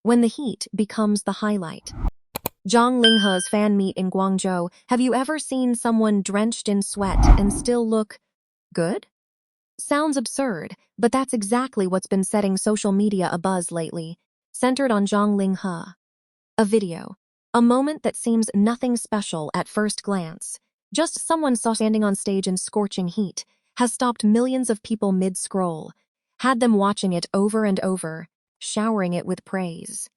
when the heat becomes the highlight. Zhang Linghe's fan meet in Guangzhou. Have you ever seen someone drenched in sweat and still look good? Sounds absurd, but that's exactly what's been setting social media abuzz lately, centered on Zhang Linghe. A video. A moment that seems nothing special at first glance, just someone saw standing on stage in scorching heat, has stopped millions of people mid-scroll, had them watching it over and over, showering it with praise.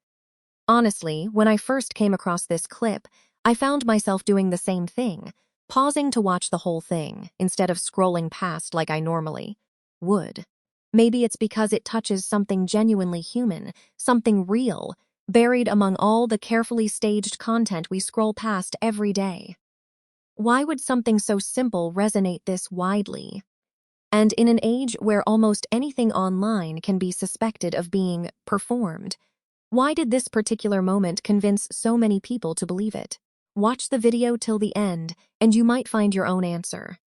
Honestly, when I first came across this clip, I found myself doing the same thing, pausing to watch the whole thing, instead of scrolling past like I normally would. Maybe it's because it touches something genuinely human, something real, buried among all the carefully staged content we scroll past every day. Why would something so simple resonate this widely? And in an age where almost anything online can be suspected of being performed, why did this particular moment convince so many people to believe it? Watch the video till the end, and you might find your own answer.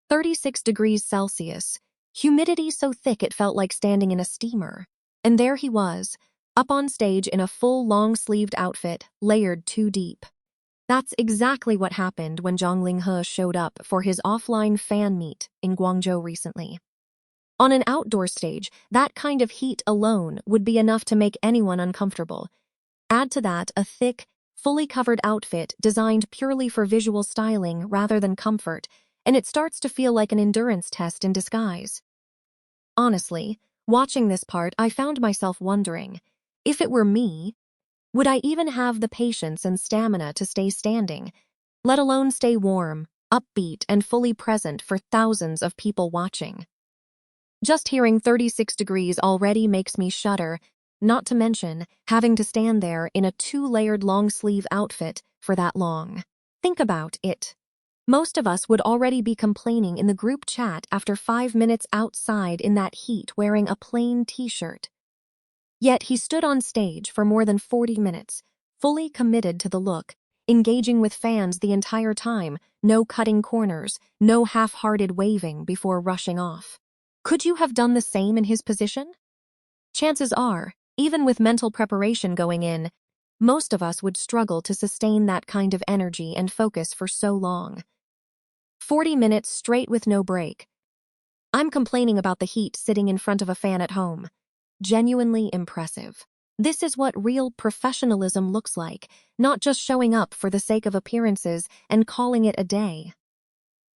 36 degrees Celsius, humidity so thick it felt like standing in a steamer. And there he was, up on stage in a full long-sleeved outfit, layered too deep. That's exactly what happened when Zhang Linghe showed up for his offline fan meet in Guangzhou recently. On an outdoor stage, that kind of heat alone would be enough to make anyone uncomfortable. Add to that a thick, fully covered outfit designed purely for visual styling rather than comfort, and it starts to feel like an endurance test in disguise. Honestly, watching this part, I found myself wondering, if it were me, would I even have the patience and stamina to stay standing, let alone stay warm, upbeat, and fully present for thousands of people watching? Just hearing 36 degrees already makes me shudder, not to mention having to stand there in a two-layered long-sleeve outfit for that long. Think about it. Most of us would already be complaining in the group chat after 5 minutes outside in that heat wearing a plain t-shirt. Yet he stood on stage for more than 40 minutes, fully committed to the look, engaging with fans the entire time, no cutting corners, no half-hearted waving before rushing off. Could you have done the same in his position? Chances are, even with mental preparation going in, most of us would struggle to sustain that kind of energy and focus for so long. 40 minutes straight with no break. I'm complaining about the heat sitting in front of a fan at home. Genuinely impressive. This is what real professionalism looks like, not just showing up for the sake of appearances and calling it a day.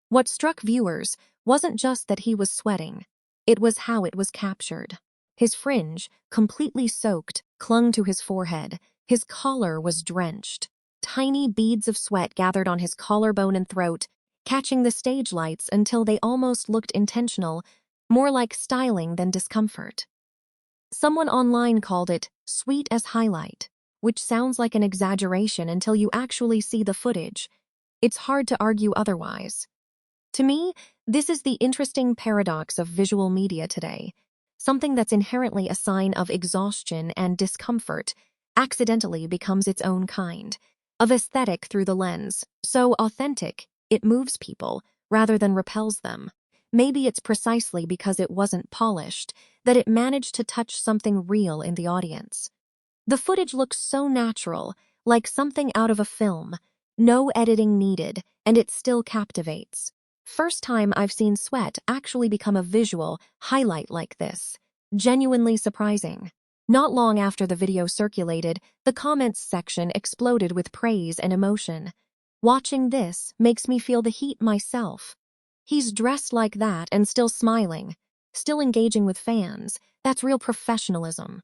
What struck viewers wasn't just that he was sweating, it was how it was captured. His fringe, completely soaked, clung to his forehead. His collar was drenched. Tiny beads of sweat gathered on his collarbone and throat, catching the stage lights until they almost looked intentional, more like styling than discomfort. Someone online called it sweet as highlight, which sounds like an exaggeration until you actually see the footage. It's hard to argue otherwise. To me, this is the interesting paradox of visual media today. Something that's inherently a sign of exhaustion and discomfort accidentally becomes its own kind of aesthetic through the lens, so authentic it moves people rather than repels them. Maybe it's precisely because it wasn't polished that it managed to touch something real in the audience. The footage looks so natural, like something out of a film, no editing needed, and it still captivates. First time I've seen sweat actually become a visual highlight like this. Genuinely surprising. Not long after the video circulated, the comments section exploded with praise and emotion. Watching this makes me feel the heat myself. He's dressed like that and still smiling, still engaging with fans. That's real professionalism.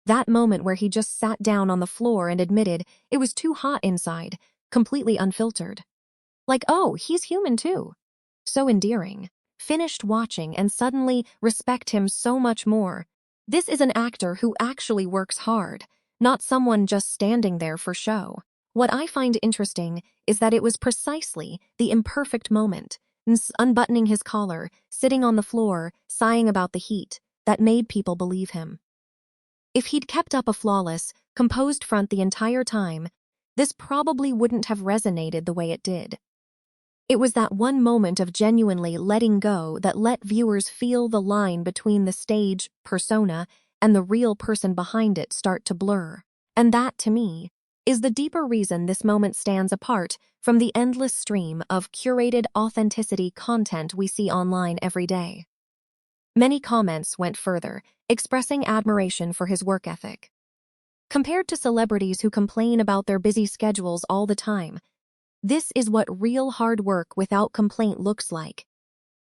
That moment where he just sat down on the floor and admitted it was too hot inside, completely unfiltered. Like, oh, he's human too. So endearing. Finished watching and suddenly respect him so much more. This is an actor who actually works hard, not someone just standing there for show. What I find interesting is that it was precisely the imperfect moment, unbuttoning his collar, sitting on the floor, sighing about the heat, that made people believe him. If he'd kept up a flawless, composed front the entire time, this probably wouldn't have resonated the way it did. It was that one moment of genuinely letting go that let viewers feel the line between the stage persona and the real person behind it start to blur. And that, to me, is the deeper reason this moment stands apart from the endless stream of curated authenticity content we see online every day. Many comments went further, expressing admiration for his work ethic. Compared to celebrities who complain about their busy schedules all the time, this is what real hard work without complaint looks like.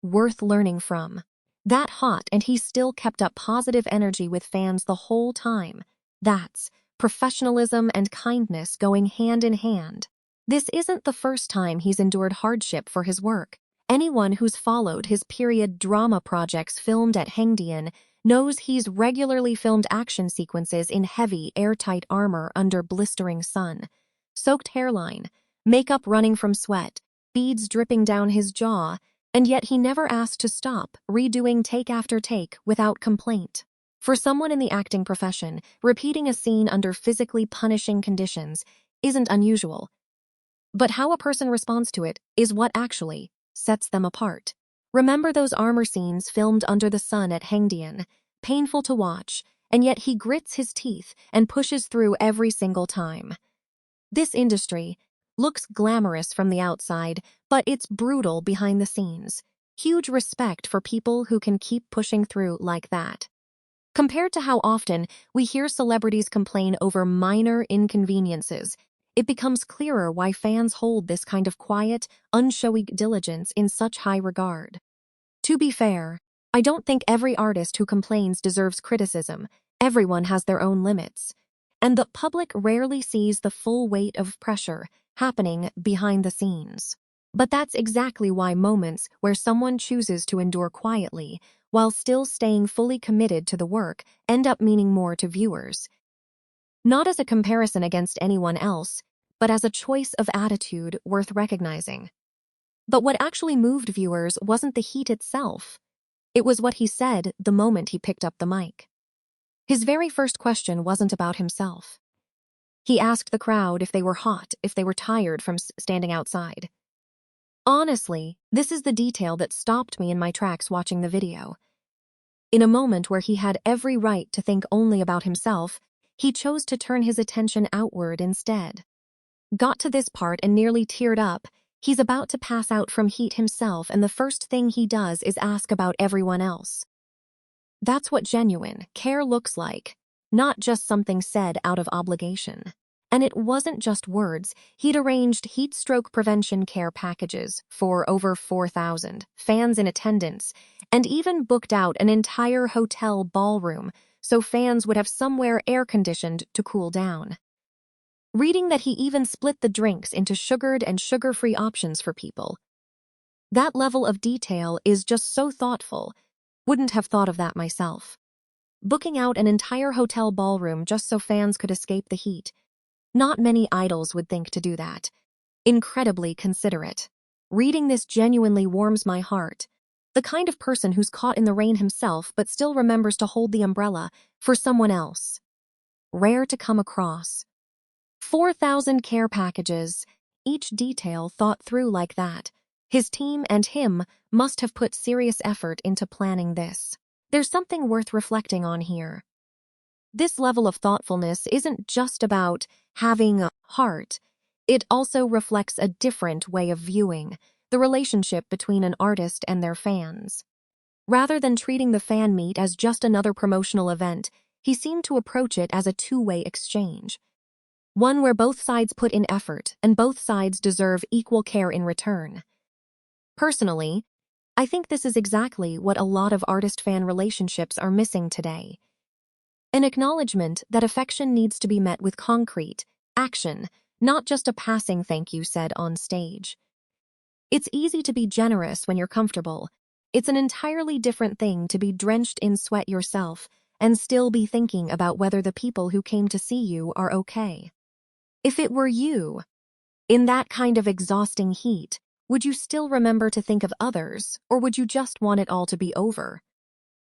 Worth learning from. That hot, and he still kept up positive energy with fans the whole time. That's professionalism and kindness going hand in hand. This isn't the first time he's endured hardship for his work. Anyone who's followed his period drama projects filmed at Hengdian knows he's regularly filmed action sequences in heavy, airtight armor under blistering sun. Soaked hairline, makeup running from sweat, beads dripping down his jaw, and yet he never asked to stop, redoing take after take without complaint. For someone in the acting profession, repeating a scene under physically punishing conditions isn't unusual. But how a person responds to it is what actually sets them apart. Remember those armor scenes filmed under the sun at Hengdian? Painful to watch, and yet he grits his teeth and pushes through every single time. This industry looks glamorous from the outside, but it's brutal behind the scenes. Huge respect for people who can keep pushing through like that. Compared to how often we hear celebrities complain over minor inconveniences, it becomes clearer why fans hold this kind of quiet, unshowy diligence in such high regard. To be fair, I don't think every artist who complains deserves criticism. Everyone has their own limits. And the public rarely sees the full weight of pressure happening behind the scenes. But that's exactly why moments where someone chooses to endure quietly while still staying fully committed to the work end up meaning more to viewers. Not as a comparison against anyone else, but as a choice of attitude worth recognizing. But what actually moved viewers wasn't the heat itself. It was what he said the moment he picked up the mic. His very first question wasn't about himself. He asked the crowd if they were hot, if they were tired from standing outside. Honestly, this is the detail that stopped me in my tracks watching the video. In a moment where he had every right to think only about himself, he chose to turn his attention outward instead. Got to this part and nearly teared up. He's about to pass out from heat himself, and the first thing he does is ask about everyone else. That's what genuine care looks like, not just something said out of obligation. And it wasn't just words. He'd arranged heat stroke prevention care packages for over 4,000 fans in attendance, and even booked out an entire hotel ballroom so fans would have somewhere air-conditioned to cool down. Reading that he even split the drinks into sugared and sugar-free options for people. That level of detail is just so thoughtful. Wouldn't have thought of that myself. Booking out an entire hotel ballroom just so fans could escape the heat. Not many idols would think to do that. Incredibly considerate. Reading this genuinely warms my heart. The kind of person who's caught in the rain himself but still remembers to hold the umbrella for someone else. Rare to come across. 4,000 care packages, each detail thought through like that. His team and him must have put serious effort into planning this. There's something worth reflecting on here. This level of thoughtfulness isn't just about having a heart. It also reflects a different way of viewing the relationship between an artist and their fans. Rather than treating the fan meet as just another promotional event, he seemed to approach it as a two-way exchange. One where both sides put in effort and both sides deserve equal care in return. Personally, I think this is exactly what a lot of artist-fan relationships are missing today. An acknowledgement that affection needs to be met with concrete action, not just a passing thank you said on stage. It's easy to be generous when you're comfortable. It's an entirely different thing to be drenched in sweat yourself and still be thinking about whether the people who came to see you are okay. If it were you, in that kind of exhausting heat, would you still remember to think of others, or would you just want it all to be over?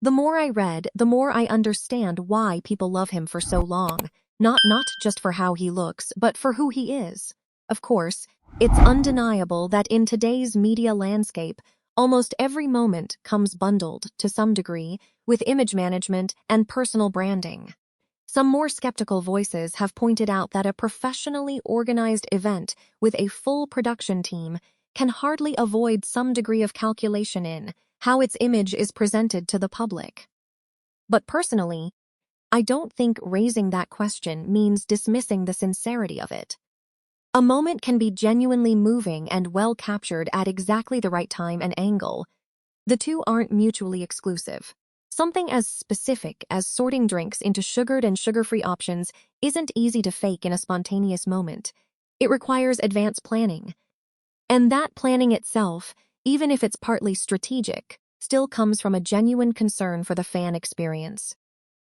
The more I read, the more I understand why people love him for so long, not just for how he looks, but for who he is. Of course, it's undeniable that in today's media landscape, almost every moment comes bundled, to some degree, with image management and personal branding. Some more skeptical voices have pointed out that a professionally organized event with a full production team can hardly avoid some degree of calculation in how its image is presented to the public. But personally, I don't think raising that question means dismissing the sincerity of it. A moment can be genuinely moving and well captured at exactly the right time and angle. The two aren't mutually exclusive. Something as specific as sorting drinks into sugared and sugar-free options isn't easy to fake in a spontaneous moment. It requires advanced planning. And that planning itself, even if it's partly strategic, still comes from a genuine concern for the fan experience.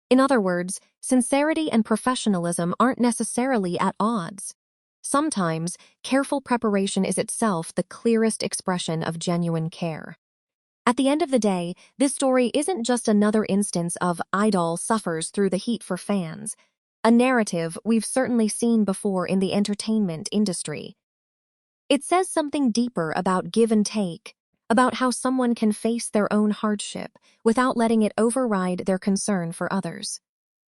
In other words, sincerity and professionalism aren't necessarily at odds. Sometimes, careful preparation is itself the clearest expression of genuine care. At the end of the day, this story isn't just another instance of idol suffers through the heat for fans, a narrative we've certainly seen before in the entertainment industry. It says something deeper about give and take, about how someone can face their own hardship without letting it override their concern for others.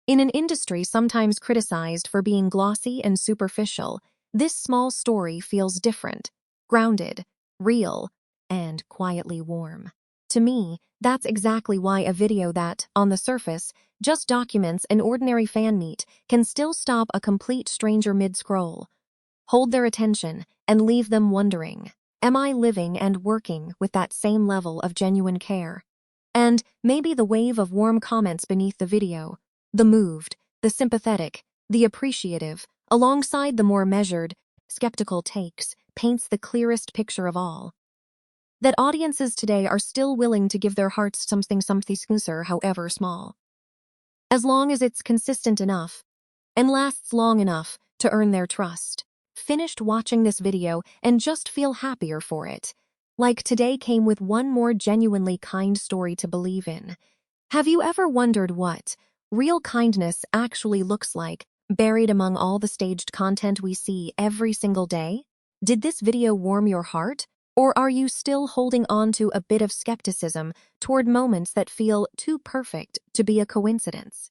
In an industry sometimes criticized for being glossy and superficial, this small story feels different, grounded, real, and quietly warm. To me, that's exactly why a video that, on the surface, just documents an ordinary fan meet can still stop a complete stranger mid-scroll, hold their attention, and leave them wondering, am I living and working with that same level of genuine care? And maybe the wave of warm comments beneath the video, the moved, the sympathetic, the appreciative, alongside the more measured, skeptical takes, paints the clearest picture of all. That audiences today are still willing to give their hearts something smoother, however small. As long as it's consistent enough, and lasts long enough to earn their trust. Finished watching this video and just feel happier for it. Like today came with one more genuinely kind story to believe in. Have you ever wondered what real kindness actually looks like, buried among all the staged content we see every single day? Did this video warm your heart? Or are you still holding on to a bit of skepticism toward moments that feel too perfect to be a coincidence?